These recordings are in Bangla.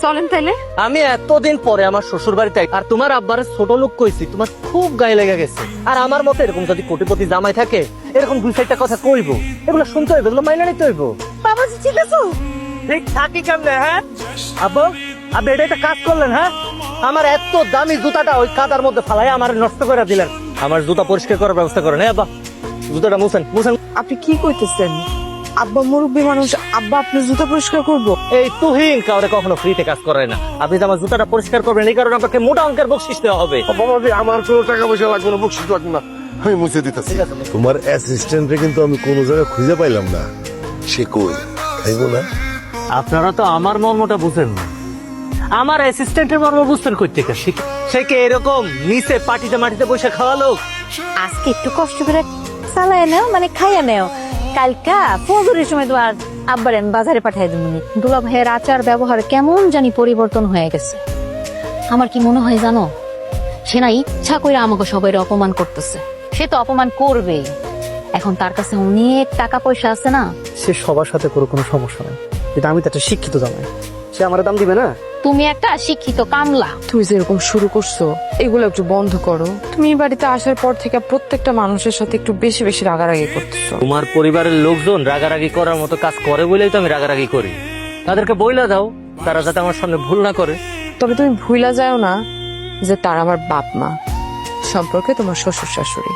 চলেন তাইলে। আমি এতদিন পরে আমার শ্বশুর বাড়িতে আর তোমার আব্বারে ছোট লোক কইছি, তোমার খুব গায়ে লেগে গেছে। আর আমার মতে এরকম যদি কোটিপতি জামাই থাকে, এরকম দুই চারটা কথা কইবো, এগুলো শুনতে হইব, এগুলো মাইনা নিতে হইব। বাবাজি ঠিক আছে? ঠিক থাকি কেমনে? হ্যাঁ আব্বু, আপনি এটা একটা কাজ করলেন। হ্যাঁ, আমার এত দামি জুতাটা ওই কাদার মধ্যে ফালাই আমার নষ্ট করে দিলেন। আমার জুতা পরিষ্কার করার ব্যবস্থা করেন। হ্যাঁ আব্বা, জুতাটা মুছেন মুছেন। আপনি কি কইতেছেন? আব্বা মুরব্বী মানুষ, আব্বা আপনার জুতা পরিষ্কার করবো? এই তুহিন কাউরে কখনো ফ্রিতে কাজ করে না। আপনি যে আমার জুতাটা পরিষ্কার করবেন, এই কারণে আপনাকে মোটা অঙ্কের বকশিস দেওয়া হবে। বাবাজি আমার কোনো টাকা পয়সা লাগবে না, বকশিস লাগবে না, আমি মুছে দিতেছি। ঠিক আছে? তোমার অ্যাসিস্ট্যান্টে কিন্তু আমি কোনো জায়গায় খুঁজে পাইলাম না। সে কই খাইব না? আপনারা তো আমার মর্মটা বুঝেন না। আমার অ্যাসিস্ট্যান্টের মর্ম বুঝতেন কই থেকে? সে কি এরকম নিচে পাটিতে মাটিতে বসে খাওয়া লোক? আজকে একটু কষ্ট করে চালায় নেও, মানে খাইয়া নেও। কালকা ফজরের সময় তোমার আব্বার আমি বাজারে পাঠাই দেবো। দুলা ভাইয়ের আচার ব্যবহার কেমন জানি পরিবর্তন হয়ে গেছে। আমার কি মনে হয় জানো, সে না ইচ্ছা করে আমাকে সবাই অপমান করতেছে। সে তো অপমান করবেই, এখন তার কাছে অনেক টাকা পয়সা আছে না। সে সবার সাথে কোনো সমস্যা নাই, কিন্তু আমি তো একটা শিক্ষিত জামাই, সে আমার দাম দিবে না। তুমি একটা শিক্ষিত কামলা। তুমি যেরকম শুরু করছো এগুলো একটু বন্ধ করো। তুমি এই বাড়িতে আসার পর থেকে প্রত্যেকটা মানুষের সাথে একটু বেশি বেশি রাগারাগি করতেছো। তোমার পরিবারের লোকজন রাগারাগি করার মতো কাজ করে বলেই তো আমি রাগারাগি করি। তাদেরকে বইলা দাও, তারা যাতে আমার সামনে ভুল না করে। তবে তুমি ভুলা যাও না যে তারা আমার বাপ মা সম্পর্কে তোমার শ্বশুর শাশুড়ি।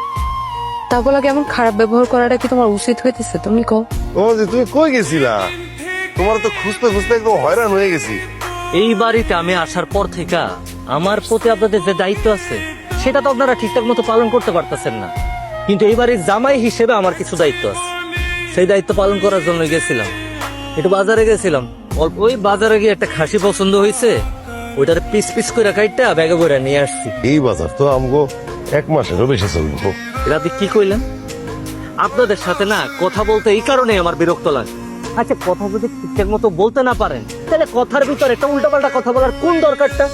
তা বলে কেমন খারাপ ব্যবহার করাটা কি তোমার উচিত হইতেছে? তুমি কও। বাবাজি তুমি কই গেছিলা? তোমার তো খুঁজতে খুঁজতে একদম হয়রান হয়ে গেছি। এই বাড়িতে আমি আসার পর থেকে আমার প্রতি আপনাদের যে দায়িত্ব আছে, সেটা তো আপনারা ঠিকঠাক মতো পালন করতে পারতেছেন না। কিন্তু এই বাড়ির জামাই হিসেবে আমার কিছু দায়িত্ব আছে, সেই দায়িত্ব পালন করার জন্য গেছিলাম। একটু বাজারে গেছিলাম, অল্প ওই বাজারে গিয়ে একটা খাসি পছন্দ হয়েছে, ওইটার পিস পিস করে কাইটটা ব্যাগে করে নিয়ে আসছি। এই বাজার তো আমগো এক মাসেরও বেশি চলবো। এটা আপনি কি কইলেন? আপনাদের সাথে না কথা বলতে এই কারণে আমার বিরক্ত লাগে। আচ্ছা, কথা যদি ঠিকঠাক মতো বলতে না পারেন, তাহলে কথার ভিতরে একটা উল্টাপাল্টা কথা বলার কোন দরকারটা?